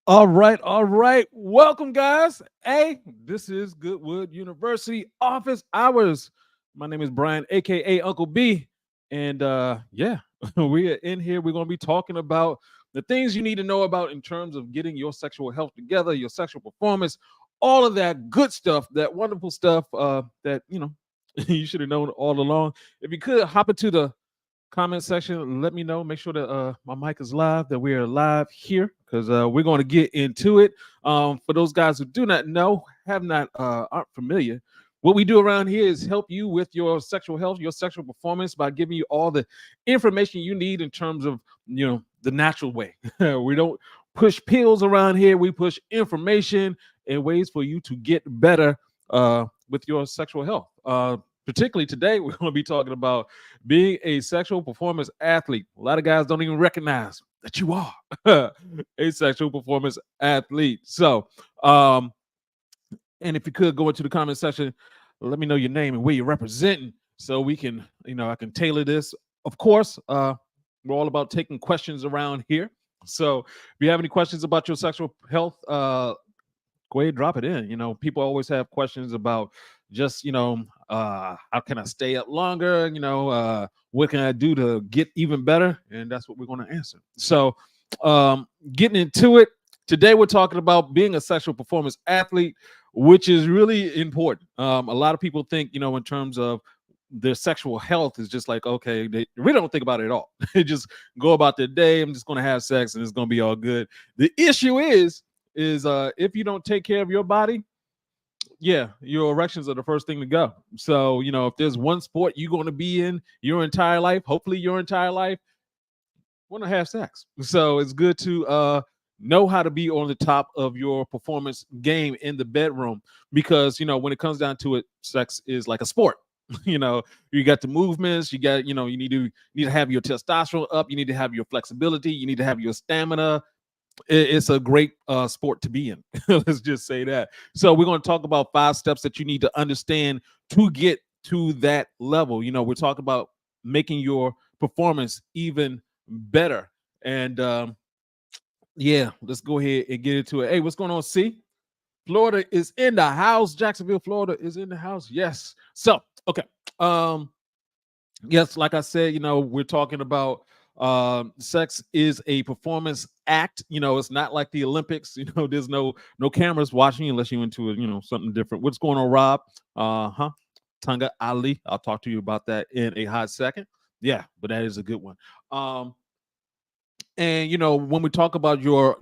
All right, all right. Welcome, guys. Hey, this is GoodWood University Office Hours. My name is Brian, aka Uncle B, and yeah, we are in here. We're going to be talking about the things you need to know about in terms of getting your sexual health together, your sexual performance, all of that good stuff, that wonderful stuff that you should have known all along. If you could hop into the comment section, let me know. Make sure that my mic is live, that we are live here, because we're going to get into it. For those guys who do not know, have not aren't familiar, what we do around here is help you with your sexual health, your sexual performance, by giving you all the information you need in terms of the natural way. We don't push pills around here. We push information and ways for you to get better with your sexual health. Particularly today, we're going to be talking about being a sexual performance athlete. A lot of guys don't even recognize that you are a sexual performance athlete. So, and if you could go into the comment section, let me know your name and where you're representing, so we can, I can tailor this. Of course, we're all about taking questions around here. So, if you have any questions about your sexual health, go ahead and drop it in. People always have questions about just how can I stay up longer, what can I do to get even better, and that's what we're going to answer. So getting into it today, we're talking about being a sexual performance athlete, which is really important. A lot of people think, in terms of their sexual health is just like, okay, they really don't think about it at all. They just go about their day. I'm just going to have sex and it's going to be all good. The issue is if you don't take care of your body, yeah, your erections are the first thing to go. So, if there's one sport you're going to be in your entire life, hopefully your entire life, want to have sex. So it's good to know how to be on the top of your performance game in the bedroom, because, when it comes down to it, sex is like a sport. You got the movements, you got, you need to have your testosterone up, you need to have your flexibility, you need to have your stamina. It's a great sport to be in. Let's just say that. So we're going to talk about 5 steps that you need to understand to get to that level. We're talking about making your performance even better. And yeah, let's go ahead and get into it. Hey, what's going on, C? Florida is in the house. Jacksonville, Florida is in the house. Yes. So, okay. Yes, like I said, we're talking about sex is a performance act. It's not like the Olympics. There's no cameras watching you unless you're into it, something different. What's going on, Rob? Tunga Ali. I'll talk to you about that in a hot second. Yeah, but that is a good one. And when we talk about your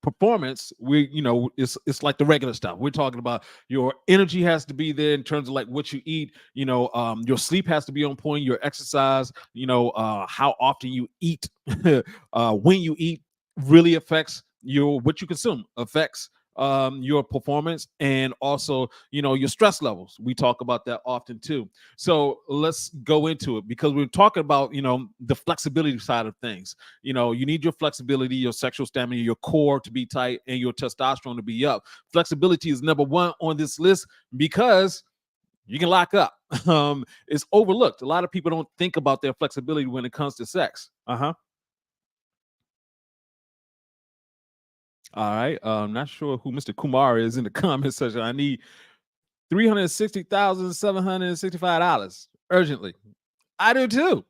performance, it's like the regular stuff. We're talking about your energy has to be there in terms of like what you eat. Your sleep has to be on point. Your exercise, how often you eat, when you eat, really affects what you consume, affects your performance, and also your stress levels. We talk about that often too. So let's go into it, because we're talking about the flexibility side of things. You need your flexibility, your sexual stamina, your core to be tight, and your testosterone to be up. Flexibility is number one on this list because you can lock up. It's overlooked. A lot of people don't think about their flexibility when it comes to sex. All right. I'm not sure who Mr. Kumar is in the comment section. I need $360,765 urgently. I do too.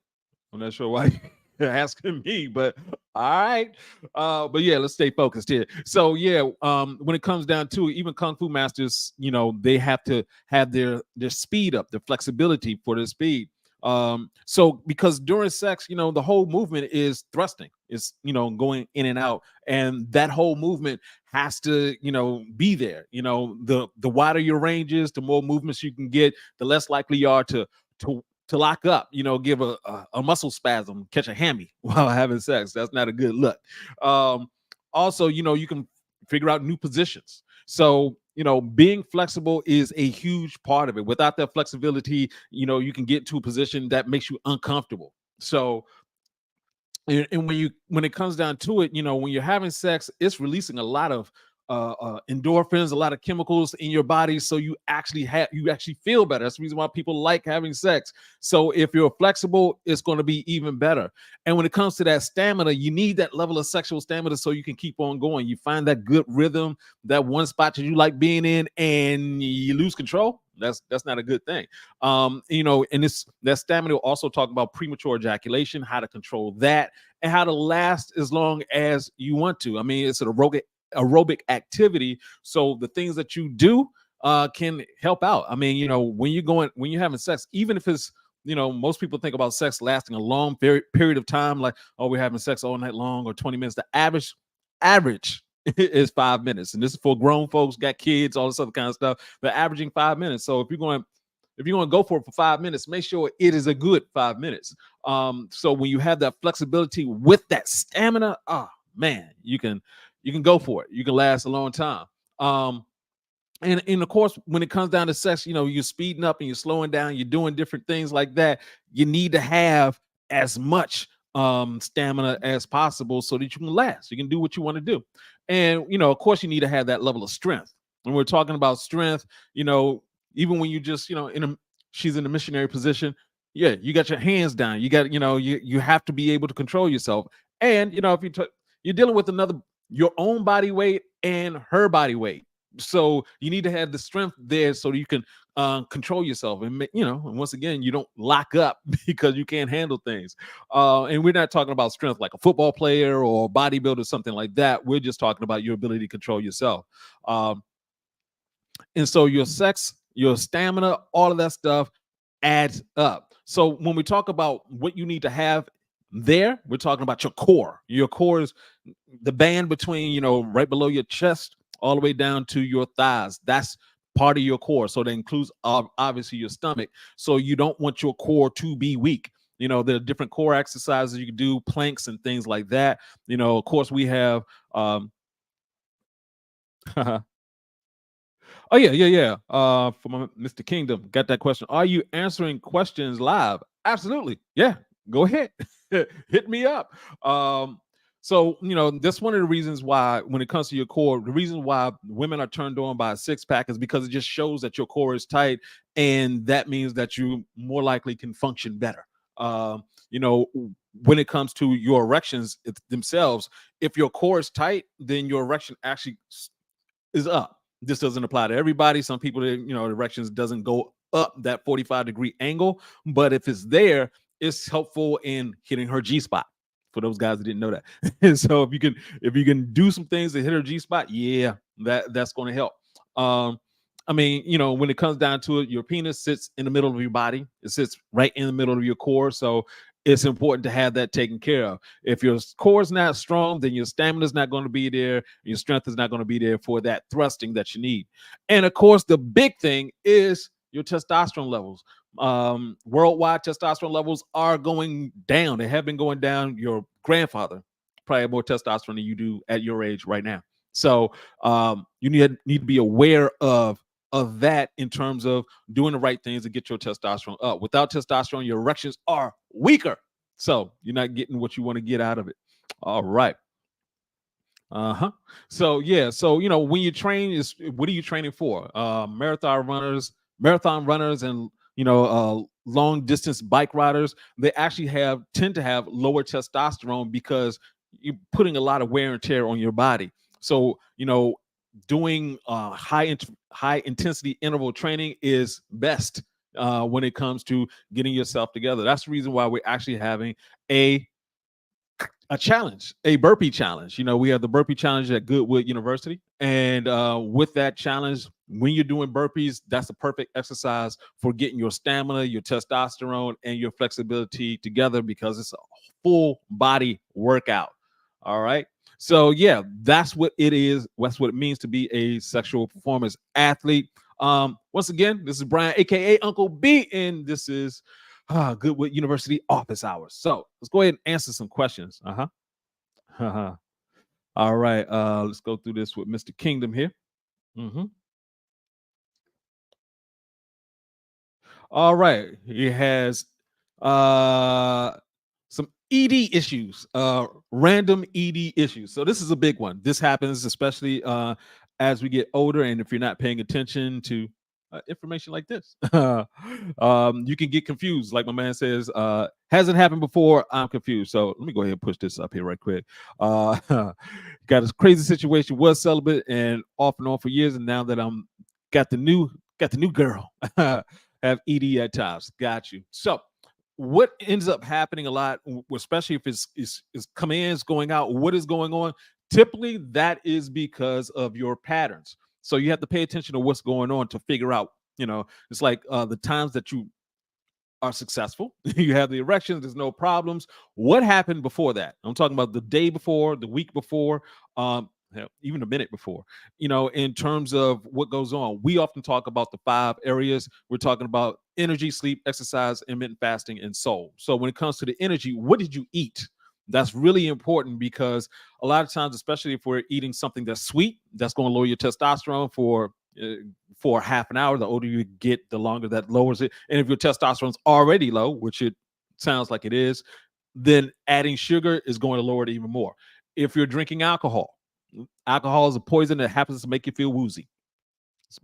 I'm not sure why you're asking me, but all right. But yeah, let's stay focused here. So yeah, when it comes down to it, even Kung Fu masters, they have to have their speed up, their flexibility for their speed. So because during sex, the whole movement is thrusting, it's going in and out, and that whole movement has to be there. The wider your range is, the more movements you can get, the less likely you are to lock up, give a muscle spasm, catch a hammy while having sex. That's not a good look. Also, you can figure out new positions. So, being flexible is a huge part of it. Without that flexibility, you can get to a position that makes you uncomfortable. So, and when it comes down to it, when you're having sex, it's releasing a lot of endorphins, a lot of chemicals in your body, so you actually feel better. That's the reason why people like having sex. So if you're flexible, it's going to be even better. And when it comes to that stamina, you need that level of sexual stamina so you can keep on going. You find that good rhythm, that one spot that you like being in, and you lose control. That's not a good thing. And this that stamina will also talk about premature ejaculation, how to control that, and how to last as long as you want to. I mean, it's an aerobic activity, so the things that you do can help out. I mean, when you're having sex, even if it's most people think about sex lasting a long period of time, like, oh, we're having sex all night long or 20 minutes. The average is 5 minutes, and this is for grown folks, got kids, all this other kind of stuff. They're averaging 5 minutes. So if you're going to go for it for 5 minutes, make sure it is a good 5 minutes. So when you have that flexibility with that stamina, man, you can go for it. You can last a long time. And of course, when it comes down to sex, you're speeding up and you're slowing down, you're doing different things like that. You need to have as much stamina as possible so that you can last. You can do what you want to do. And, of course, you need to have that level of strength. When we're talking about strength, even when you just, she's in a missionary position, yeah, you got your hands down. You got, you have to be able to control yourself. And, if you're dealing with your own body weight and her body weight. So you need to have the strength there so you can control yourself. And, and once again, you don't lock up because you can't handle things. And we're not talking about strength like a football player or bodybuilder, something like that. We're just talking about your ability to control yourself. And so your sex, your stamina, all of that stuff adds up. So when we talk about what you need to have there, we're talking about your core. Your core is the band between, right below your chest all the way down to your thighs. That's part of your core. So that includes obviously your stomach. So you don't want your core to be weak. There are different core exercises you can do, planks and things like that. Of course, we have oh yeah. From Mr. Kingdom, got that question. Are you answering questions live? Absolutely. Yeah. Go ahead. Hit me up. So, that's one of the reasons why, when it comes to your core, the reason why women are turned on by a six pack is because it just shows that your core is tight, and that means that you more likely can function better. When it comes to your erections themselves, if your core is tight, then your erection actually is up. This doesn't apply to everybody. Some people, erections doesn't go up that 45-degree angle, but if it's there, it's helpful in hitting her G spot. For those guys that didn't know that. And so if you can do some things to hit her G spot, yeah, that's going to help. When it comes down to it, your penis sits in the middle of your body. It sits right in the middle of your core. So it's important to have that taken care of. If your core is not strong, then your stamina is not going to be there. Your strength is not going to be there for that thrusting that you need. And of course, the big thing is your testosterone levels. Worldwide testosterone levels are going down. They have been going down. Your grandfather probably had more testosterone than you do at your age right now. So you need to be aware of that in terms of doing the right things to get your testosterone up. Without testosterone, your erections are weaker. So you're not getting what you want to get out of it. All right. So yeah. So when you train, what are you training for? Marathon runners, and long distance bike riders. They actually tend to have lower testosterone because you're putting a lot of wear and tear on your body. So doing high intensity interval training is best when it comes to getting yourself together. That's the reason why we're actually having a challenge, a burpee challenge. We have the burpee challenge at GoodWood University. And with that challenge, when you're doing burpees, that's a perfect exercise for getting your stamina, your testosterone, and your flexibility together, because it's a full body workout. All right. So yeah, that's what it is. That's what it means to be a sexual performance athlete. Once again, this is Brian, aka Uncle B, and this is GoodWood University office hours. So let's go ahead and answer some questions. All right. Let's go through this with Mr. Kingdom here. All right. He has some ED issues, random ED issues. So this is a big one. This happens especially as we get older, and if you're not paying attention to information like this, you can get confused. Like my man says, hasn't happened before. I'm confused. So let me go ahead and push this up here right quick. Got this crazy situation. Was celibate and off and on for years, and now that I'm got the new girl, have ED at times. Got you. So what ends up happening a lot, especially if it's commands going out, what is going on? Typically, that is because of your patterns. So you have to pay attention to what's going on to figure out. It's like the times that you are successful, you have the erections, there's no problems. What happened before that? I'm talking about the day before, the week before, hell, even a minute before. In terms of what goes on, we often talk about the 5 areas. We're talking about energy, sleep, exercise, intermittent fasting, and soul. So when it comes to the energy, what did you eat? That's really important, because a lot of times, especially if we're eating something that's sweet, that's going to lower your testosterone for half an hour. The older you get, the longer that lowers it. And if your testosterone's already low, which it sounds like it is, then adding sugar is going to lower it even more. If you're drinking alcohol is a poison that happens to make you feel woozy,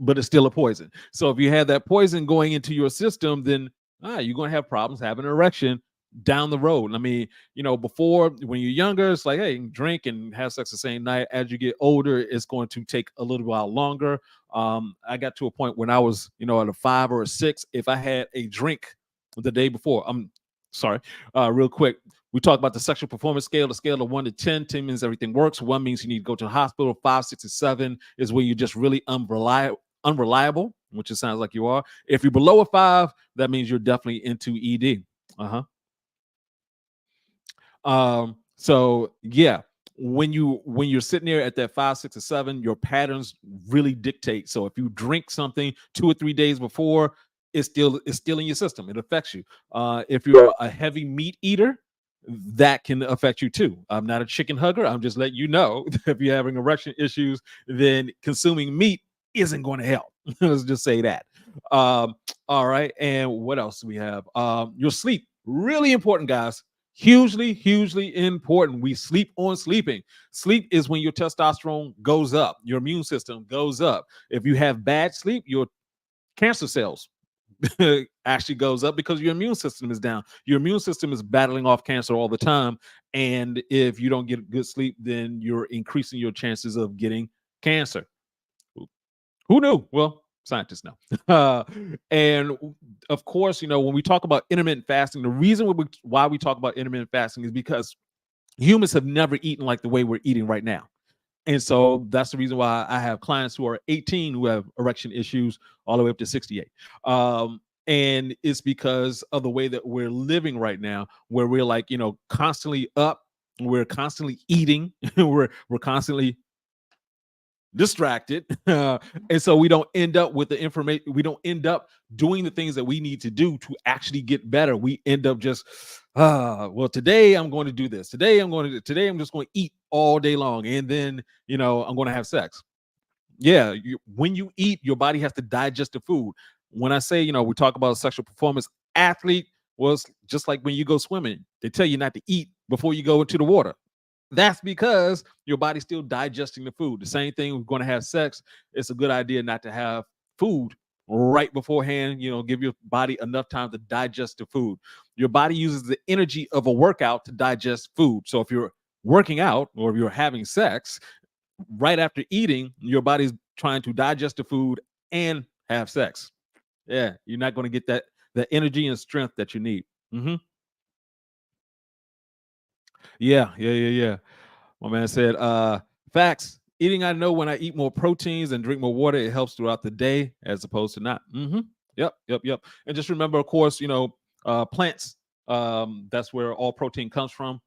but it's still a poison. So if you have that poison going into your system, then you're going to have problems having an erection down the road. I mean, before, when you're younger, it's like, hey, drink and have sex the same night. As you get older, it's going to take a little while longer. I got to a point when I was, at a 5 or a 6, if I had a drink the day before, I'm sorry, real quick. We talk about the sexual performance scale, the scale of 1 to 10. 10 means everything works. 1 means you need to go to the hospital. 5, 6, and 7 is where you're just really unreliable, which it sounds like you are. If you're below a 5, that means you're definitely into ED. So yeah, when you're sitting there at that 5, 6, or 7, your patterns really dictate. So if you drink something 2 or 3 days before, it's still in your system. It affects you. If you're a heavy meat eater, that can affect you too. I'm not a chicken hugger. I'm just letting you know if you're having erection issues, then consuming meat isn't going to help. Let's just say that. All right. And what else do we have? Your sleep, really important, guys. Hugely important. We sleep on sleeping. Sleep is when your testosterone goes up, your immune system goes up. If you have bad sleep, your cancer cells actually goes up because your immune system is down. Your immune system is battling off cancer all the time. And if you don't get good sleep, then you're increasing your chances of getting cancer. Who knew? Well, scientists know. And of course, when we talk about intermittent fasting, the reason why we talk about intermittent fasting is because humans have never eaten like the way we're eating right now. And so that's the reason why I have clients who are 18 who have erection issues all the way up to 68. And it's because of the way that we're living right now, where we're like, constantly up, we're constantly eating, we're constantly distracted. And so we don't end up with the information. We don't end up doing the things that we need to do to actually get better. We end up just, well, today I'm going to do this. Today I'm just going to eat all day long. And then, I'm going to have sex. Yeah. When you eat, your body has to digest the food. When I say, we talk about sexual performance athlete, was just like when you go swimming, they tell you not to eat before you go into the water. That's because your body's still digesting the food. The same thing, we're going to have sex. It's a good idea not to have food right beforehand. Give your body enough time to digest the food. Your body uses the energy of a workout to digest food. So if you're working out or if you're having sex, right after eating, your body's trying to digest the food and have sex. Yeah, you're not going to get the energy and strength that you need. Yeah. My man said, facts. Eating, I know when I eat more proteins and drink more water, it helps throughout the day as opposed to not. Yep. And just remember, of course, plants. That's where all protein comes from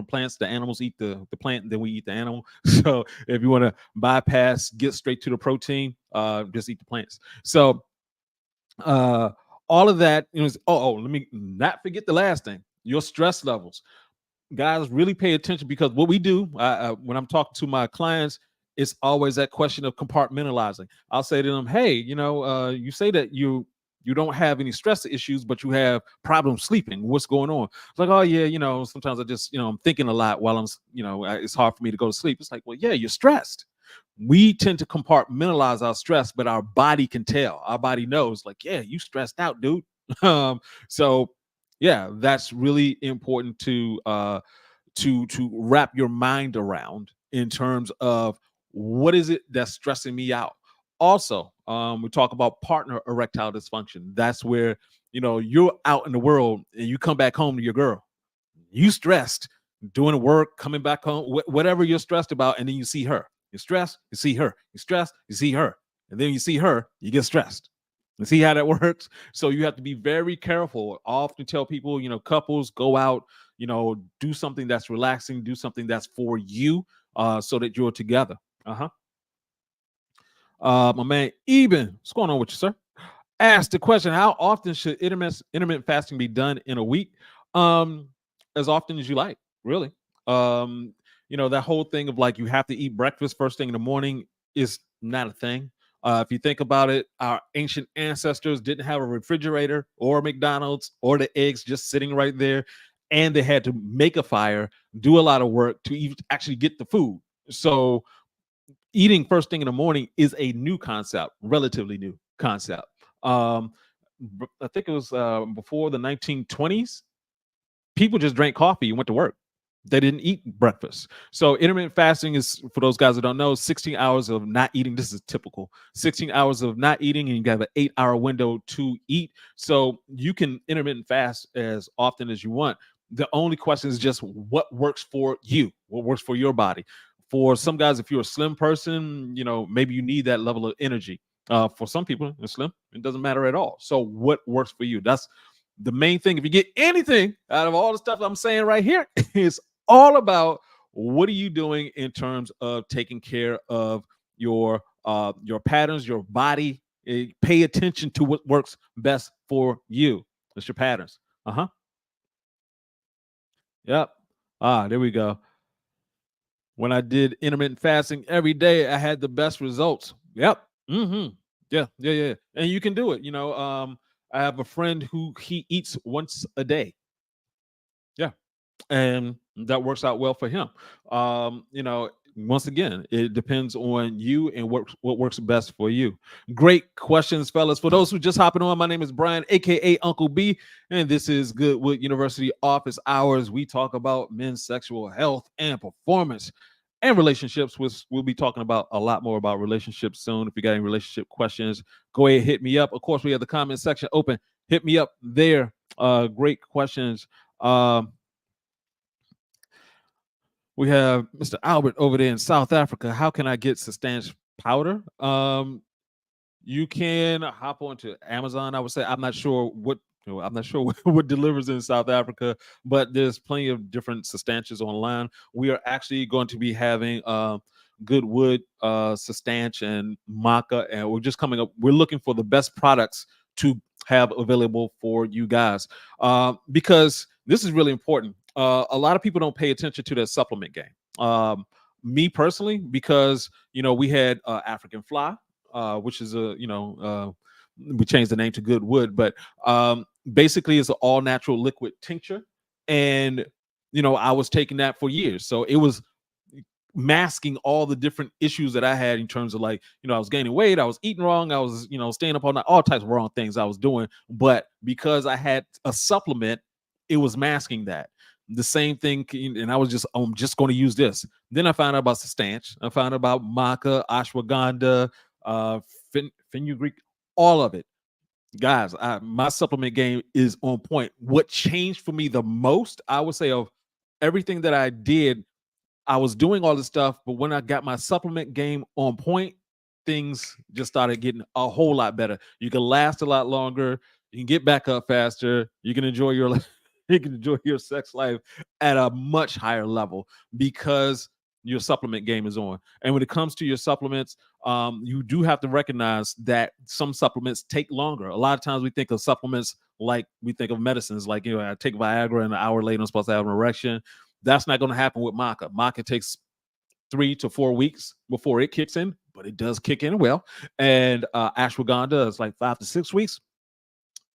plants. The animals eat the plant, and then we eat the animal. So if you want to bypass, get straight to the protein, just eat the plants. So all of that, let me not forget the last thing, your stress levels. Guys, really pay attention, because what we do when I'm talking to my clients, it's always that question of compartmentalizing. I'll say to them, hey, you say that you don't have any stress issues, but you have problems sleeping. What's going on? It's like, oh yeah, sometimes I just, I'm thinking a lot while I'm, it's hard for me to go to sleep. It's like, well, yeah, you're stressed. we tend to compartmentalize our stress, but our body can tell. Our body knows, like, yeah, you stressed out, dude. So yeah, that's really important to wrap your mind around in terms of what is it that's stressing me out. Also, we talk about partner erectile dysfunction. That's where you're out in the world and you come back home to your girl. You stressed, doing work, coming back home, whatever you're stressed about, and then you see her. You're stressed, you see her. You're stressed, you see her, and then you see her, you get stressed. You see how that works? So you have to be very careful. I often tell people, couples go out, do something that's relaxing, do something that's for you, so that you're together. Uh-huh. My man Eben, what's going on with you, sir? Asked the question: how often should intermittent fasting be done in a week? Um, as often as you like, really. Um, that whole thing of like you have to eat breakfast first thing in the morning is not a thing. If you think about it, our ancient ancestors didn't have a refrigerator or McDonald's or the eggs just sitting right there, and they had to make a fire, do a lot of work to even actually get the food. So eating first thing in the morning is a new concept, relatively new concept. Um, I think it was before the 1920s. People just drank coffee and went to work. They didn't eat breakfast. So intermittent fasting is, for those guys that don't know, 16 hours of not eating. This is typical. 16 hours of not eating, and you have an 8-hour window to eat. So you can intermittent fast as often as you want. The only question is just what works for you, what works for your body. For some guys, if you're a slim person, maybe you need that level of energy. For some people, they're slim, it doesn't matter at all. So what works for you? That's the main thing. If you get anything out of all the stuff I'm saying right here, it's all about what are you doing in terms of taking care of your patterns, your body. Pay attention to what works best for you. That's your patterns. Uh-huh. Yep. There we go. When I did intermittent fasting every day, I had the best results. Yep. Yeah, yeah, yeah. And you can do it. I have a friend who he eats once a day. Yeah. And that works out well for him. Once again, it depends on you and what works best for you. Great questions, fellas. For those who just hopping on, my name is Brian, aka Uncle B, and this is Goodwood University Office Hours. We talk about men's sexual health and performance and relationships. We'll be talking about a lot more about relationships soon. If you got any relationship questions, go ahead, hit me up. Of course, we have the comment section open. Hit me up there. Great questions. We have Mr. Albert over there in South Africa. How can I get substantial powder? You can hop onto Amazon. I would say I'm not sure what delivers in South Africa, but there's plenty of different substantials online. We are actually going to be having GoodWood, Sustanch, and Maca, and we're just coming up. We're looking for the best products to have available for you guys, because this is really important. A lot of people don't pay attention to the supplement game. Me personally, because we had African Fly, which is we changed the name to GoodWood, but basically it's an all natural liquid tincture, and I was taking that for years, so it was masking all the different issues that I had in terms of, like, I was gaining weight, I was eating wrong, I was staying up all night, all types of wrong things I was doing, but because I had a supplement, it was masking that. The same thing, and I'm just going to use this. Then I found out about Sustanch, I found out about Maca, ashwagandha, fenugreek, all of it. Guys, my supplement game is on point. What changed for me the most, I would say, of everything that I did, I was doing all this stuff, but when I got my supplement game on point, things just started getting a whole lot better. You can last a lot longer. You can get back up faster. You can enjoy your you can enjoy your sex life at a much higher level because your supplement game is on. And when it comes to your supplements, you do have to recognize that some supplements take longer. A lot of times we think of supplements like we think of medicines, like, I take Viagra and an hour later I'm supposed to have an erection. That's not going to happen with Maca. Maca takes 3 to 4 weeks before it kicks in, but it does kick in well. And ashwagandha is like 5 to 6 weeks,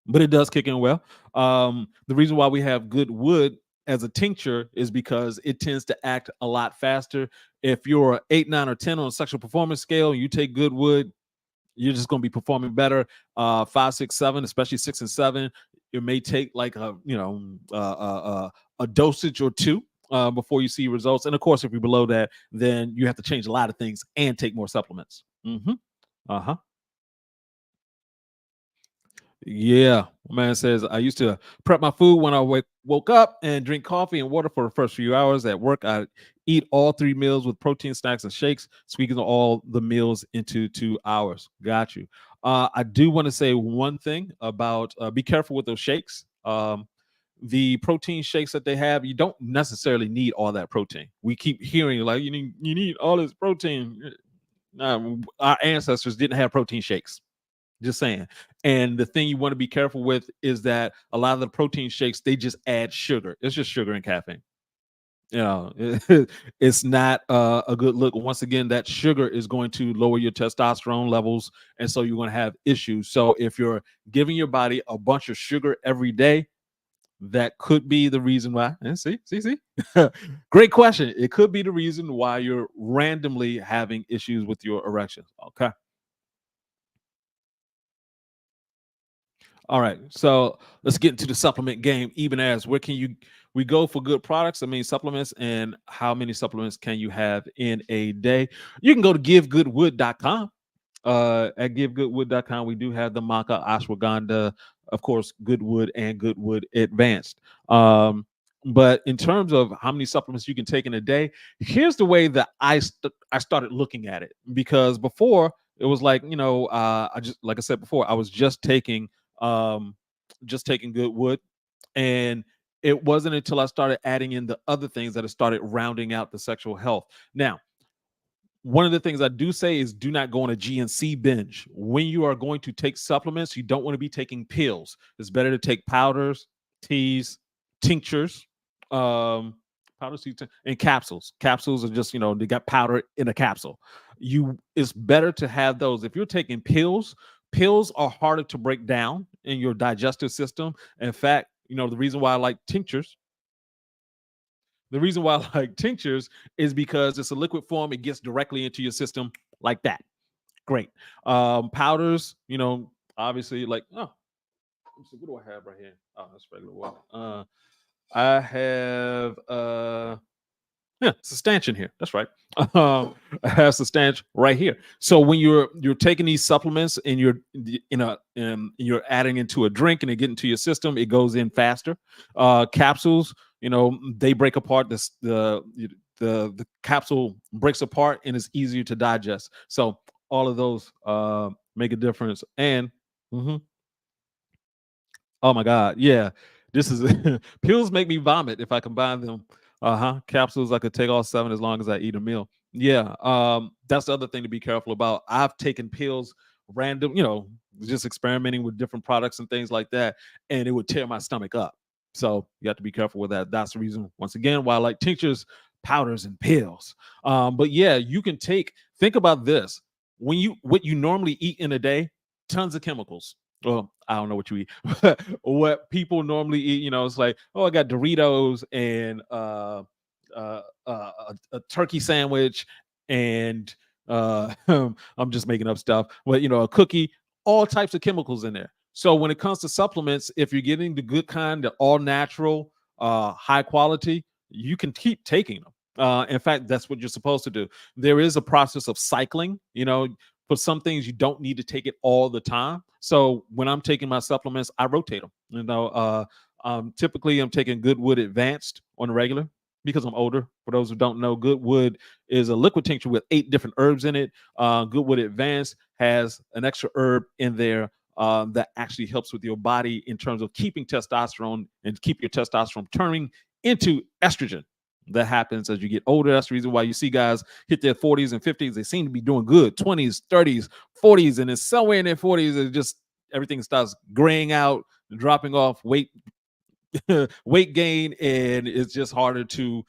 but it does kick in well. The reason why we have GoodWood as a tincture is because it tends to act a lot faster. If you're a 8, 9, or 10 on a sexual performance scale, you take GoodWood, you're just going to be performing better. 5, 6, 7, especially 6 and 7, it may take like a dosage or two before you see results. And of course, if you're below that, then you have to change a lot of things and take more supplements. Uh-huh. Yeah, my man says I used to prep my food when I woke up and drink coffee and water for the first few hours. At work, I eat all 3 meals with protein snacks and shakes, squeezing all the meals into 2 hours. Got you. I do want to say one thing about be careful with those shakes. The protein shakes that they have, you don't necessarily need all that protein. We keep hearing like you need all this protein. Our ancestors didn't have protein shakes. Just saying. And the thing you want to be careful with is that a lot of the protein shakes, they just add sugar. It's just sugar and caffeine. You know, it's not a good look. Once again, that sugar is going to lower your testosterone levels. And so you're going to have issues. So if you're giving your body a bunch of sugar every day, that could be the reason why. And see. Great question. It could be the reason why you're randomly having issues with your erections. Okay. All right, so let's get into the supplement game. Even as where can we go for good products? I mean supplements, and how many supplements can you have in a day? You can go to givegoodwood.com. At givegoodwood.com, we do have the maca, ashwagandha, of course, Goodwood and Goodwood Advanced. But in terms of how many supplements you can take in a day, here's the way that I started looking at it. Because before it was like, I just, like I said before, I was just taking Goodwood, and it wasn't until I started adding in the other things that it started rounding out the sexual health. Now, one of the things I do say is do not go on a GNC binge. When you are going to take supplements, you don't want to be taking pills. It's better to take powders, teas, tinctures, um, powders, teas, and capsules. Capsules are just, they got powder in a capsule. It's better to have those. If you're taking pills, pills are harder to break down in your digestive system. In fact, the reason why I like tinctures the reason why I like tinctures is because it's a liquid form. It gets directly into your system like that. Great. Powders, obviously, like, oh, what do I have right here? Oh, that's regular water. I have yeah, substantia here. That's right. I have substantia right here. So when you're taking these supplements and you're adding into a drink and it get into your system, it goes in faster. Capsules, they break apart. The capsule breaks apart and it's easier to digest. So all of those make a difference. And mhm, oh my God, yeah. This is pills make me vomit if I combine them. Uh-huh. Capsules I could take all 7 as long as I eat a meal. Yeah. That's the other thing to be careful about. I've taken pills random, just experimenting with different products and things like that, and it would tear my stomach up. So you have to be careful with that. That's the reason, once again, why I like tinctures, powders, and pills. But yeah, you can think about this. What you normally eat in a day, tons of chemicals. Well, I don't know what you eat. What people normally eat, it's like, oh, I got Doritos and a turkey sandwich and I'm just making up stuff, but a cookie, all types of chemicals in there. So when it comes to supplements, if you're getting the good kind, the all natural, high quality, you can keep taking them. In fact, that's what you're supposed to do. There is a process of cycling. For some things, you don't need to take it all the time. So when I'm taking my supplements, I rotate them. Typically, I'm taking Goodwood Advanced on the regular because I'm older. For those who don't know, Goodwood is a liquid tincture with 8 different herbs in it. Goodwood Advanced has an extra herb in there that actually helps with your body in terms of keeping testosterone and keep your testosterone turning into estrogen. That happens as you get older. That's the reason why you see guys hit their 40s and 50s. They seem to be doing good, 20s, 30s, 40s, and it's somewhere in their 40s. It just everything starts graying out, dropping off, weight gain, and it's just harder to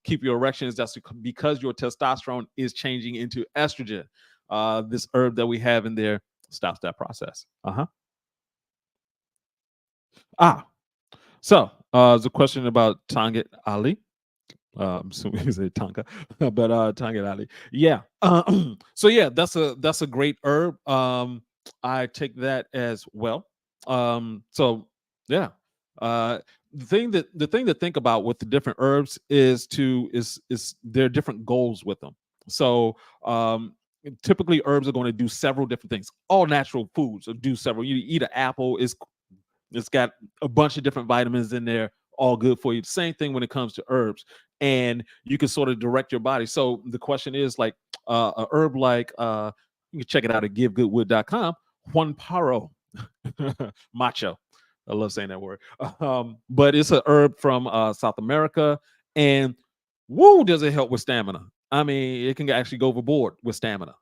keep your erections. That's because your testosterone is changing into estrogen. This herb that we have in there stops that process. Uh-huh. Ah, so There's a question about Tangat Ali. I'm assuming you say Tonka, but Tangat Ali. Yeah. So yeah, that's a great herb. I take that as well. So yeah. Uh, the thing to think about with the different herbs is there are different goals with them. So typically herbs are going to do several different things. All natural foods will do several. You eat an apple, it's got a bunch of different vitamins in there, all good for you. Same thing when it comes to herbs, and you can sort of direct your body. So the question is like a herb like you can check it out at givegoodwood.com. Juan Paro macho. I love saying that word. But it's a herb from South America, and woo, does it help with stamina? I mean, it can actually go overboard with stamina.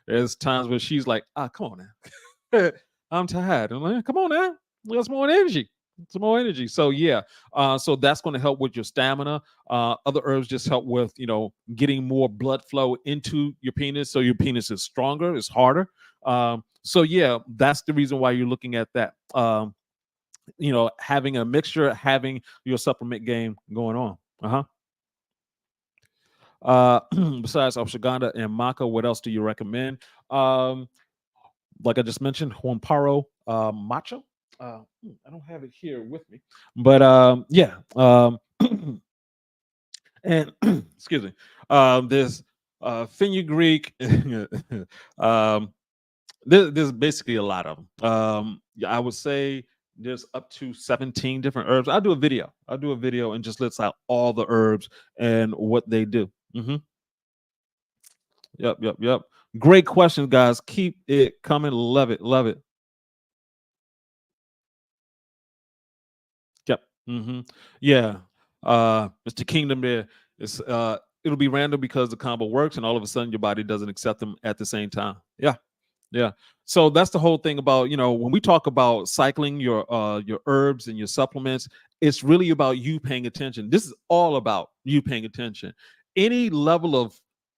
There's times where she's like, "Ah, come on now, I'm tired." I'm like, "Come on now, get some more energy." Some more energy. So yeah, so that's going to help with your stamina. Other herbs just help with getting more blood flow into your penis, so your penis is stronger, it's harder. So yeah, that's the reason why you're looking at that. Having a mixture, having your supplement game going on. Besides ashwagandha and maca, what else do you recommend? Um, like I just mentioned, Juanparo macho. I don't have it here with me, but yeah. And excuse me. There's fenugreek. um, there's basically a lot of them. Yeah, I would say there's up to 17 different herbs. I'll do a video and just list out all the herbs and what they do. Yep, yep, yep. Great questions, guys. Keep it coming. Love it, love it. Yep. Yeah. Mr. Kingdom there is it'll be random because the combo works and all of a sudden your body doesn't accept them at the same time. Yeah. Yeah. So that's the whole thing about, when we talk about cycling your herbs and your supplements, it's really about you paying attention. This is all about you paying attention. Any level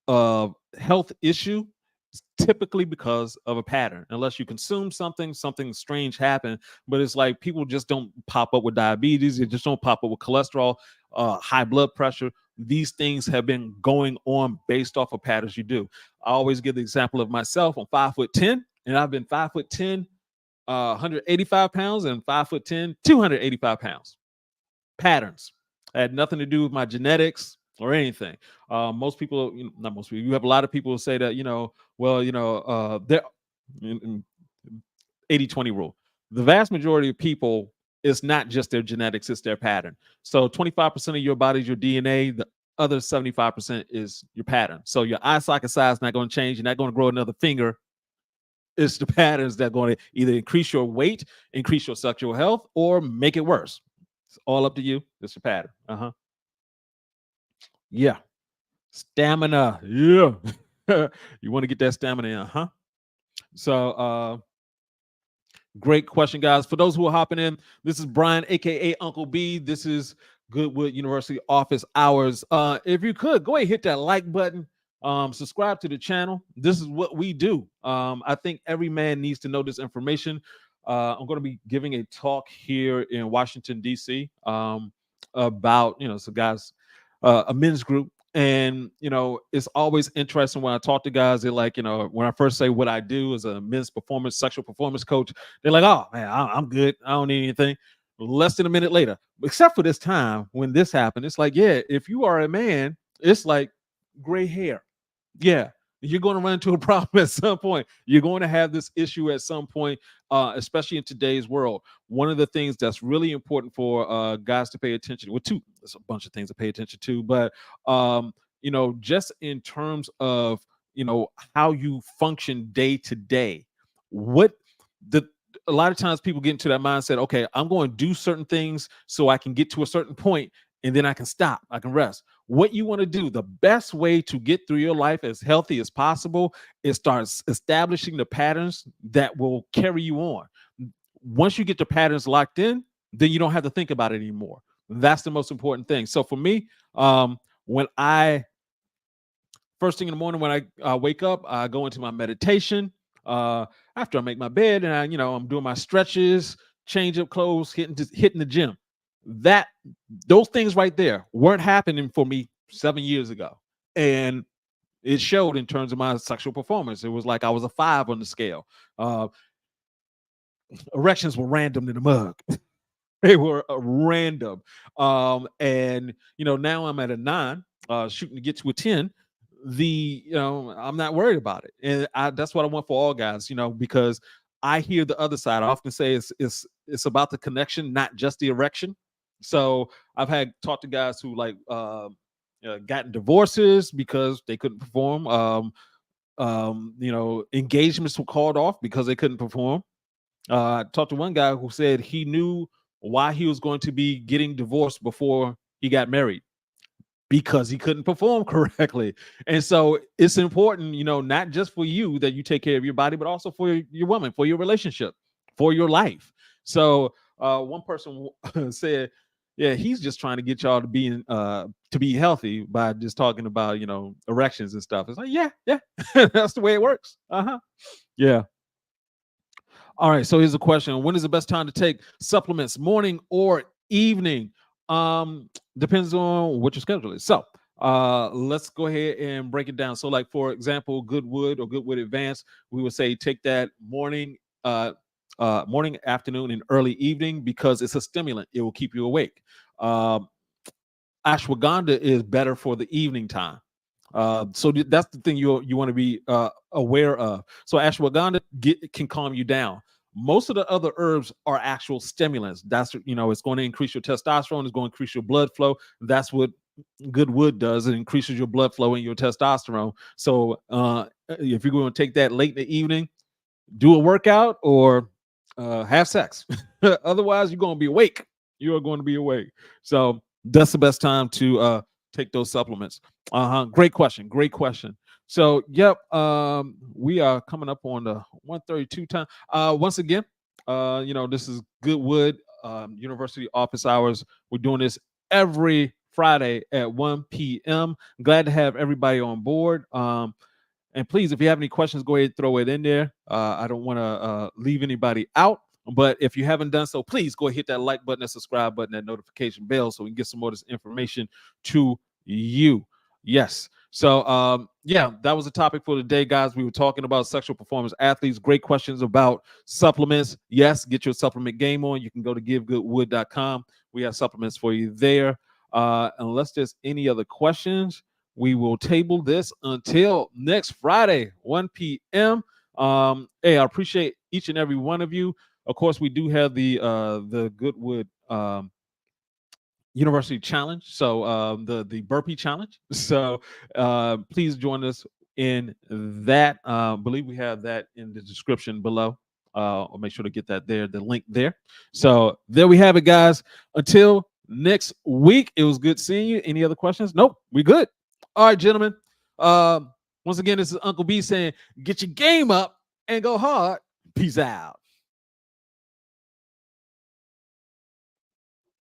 of health issue is typically because of a pattern. Unless you consume something strange happened, but it's like people just don't pop up with diabetes, they just don't pop up with cholesterol, high blood pressure. These things have been going on based off of patterns you do. I always give the example of myself. I'm 5'10", and I've been 5'10", 185 pounds, and 5'10", 285 pounds. Patterns had nothing to do with my genetics or anything. Most people, not most people, you have a lot of people who say that, well, they're in 80-20 rule. The vast majority of people, it's not just their genetics, it's their pattern. So 25% of your body is your DNA. The other 75% is your pattern. So your eye socket size is not going to change. You're not going to grow another finger. It's the patterns that are going to either increase your weight, increase your sexual health, or make it worse. It's all up to you. It's your pattern. Yeah. Stamina. Yeah. You want to get that stamina in, So great question, guys. For those who are hopping in, this is Brian, aka Uncle B. This is Goodwood University Office Hours. If you could go ahead and hit that like button, subscribe to the channel. This is what we do. I think every man needs to know this information. I'm going to be giving a talk here in Washington D.C. About so guys, a men's group. And it's always interesting when I talk to guys. They're like, when I first say what I do as a men's sexual performance coach, they're like, "Oh man, I'm good. I don't need anything." Less than a minute later, except for this time when this happened, it's like, yeah, if you are a man, it's like gray hair. Yeah, you're going to run into a problem at some point. You're going to have this issue at some point, especially in today's world. One of the things that's really important for guys to pay attention. Well, there's a bunch of things to pay attention to, but just in terms of how you function day to day, what the a lot of times people get into that mindset. Okay, I'm going to do certain things so I can get to a certain point, and then I can stop. I can rest. What you want to do, the best way to get through your life as healthy as possible is start establishing the patterns that will carry you on. Once you get the patterns locked in, then you don't have to think about it anymore. That's the most important thing. So for me, when I first thing in the morning when I wake up, I go into my meditation. After I make my bed, and I'm doing my stretches, change up clothes, hitting the gym. that those things right there weren't happening for me 7 years ago, and it showed in terms of my sexual performance. It was like I was a 5 on the scale. Uh, Erections were random in the mug. They were random. And now I'm at a 9, shooting to get to a 10. I'm not worried about it, and that's what I want for all guys. Because I hear the other side. I often say it's about the connection, not just the erection. So I've had talked to guys who like gotten divorces because they couldn't perform. Engagements were called off because they couldn't perform. I talked to one guy who said he knew why he was going to be getting divorced before he got married, because he couldn't perform correctly. And so it's important, not just for you that you take care of your body, but also for your woman, for your relationship, for your life. So one person said, yeah, he's just trying to get y'all to be healthy by just talking about, erections and stuff. It's like, yeah, that's the way it works. Yeah. All right. So here's a question: when is the best time to take supplements, morning or evening? Depends on what your schedule is. So let's go ahead and break it down. So, like for example, GoodWood or GoodWood Advanced, we would say take that morning, morning, afternoon, and early evening, because it's a stimulant. It will keep you awake. Ashwagandha is better for the evening time. So that's the thing you want to be aware of. So ashwagandha can calm you down. Most of the other herbs are actual stimulants. That's it's going to increase your testosterone. It's going to increase your blood flow. That's what GoodWood does. It increases your blood flow and your testosterone. So if you're going to take that late in the evening, do a workout or have sex. Otherwise, you're going to be awake. You are going to be awake. So that's the best time to take those supplements. Great question. Great question. So, yep, we are coming up on the 1:32 time. Once again, this is GoodWood University office hours. We're doing this every Friday at 1 p.m. Glad to have everybody on board. And please, if you have any questions, go ahead and throw it in there. I don't want to leave anybody out. But if you haven't done so, please go hit that like button, that subscribe button, that notification bell, so we can get some more of this information to you. Yes. So, yeah, that was the topic for today, guys. We were talking about sexual performance athletes. Great questions about supplements. Yes, get your supplement game on. You can go to givegoodwood.com. We have supplements for you there. Unless there's any other questions, we will table this until next Friday, 1 p.m. Hey, I appreciate each and every one of you. Of course, we do have the GoodWood University Challenge, so the Burpee Challenge. So please join us in that. I believe we have that in the description below. I'll make sure to get that there, the link there. So there we have it, guys. Until next week, it was good seeing you. Any other questions? Nope, we good. All right, gentlemen. Once again, this is Uncle B saying, get your game up and go hard. Peace out.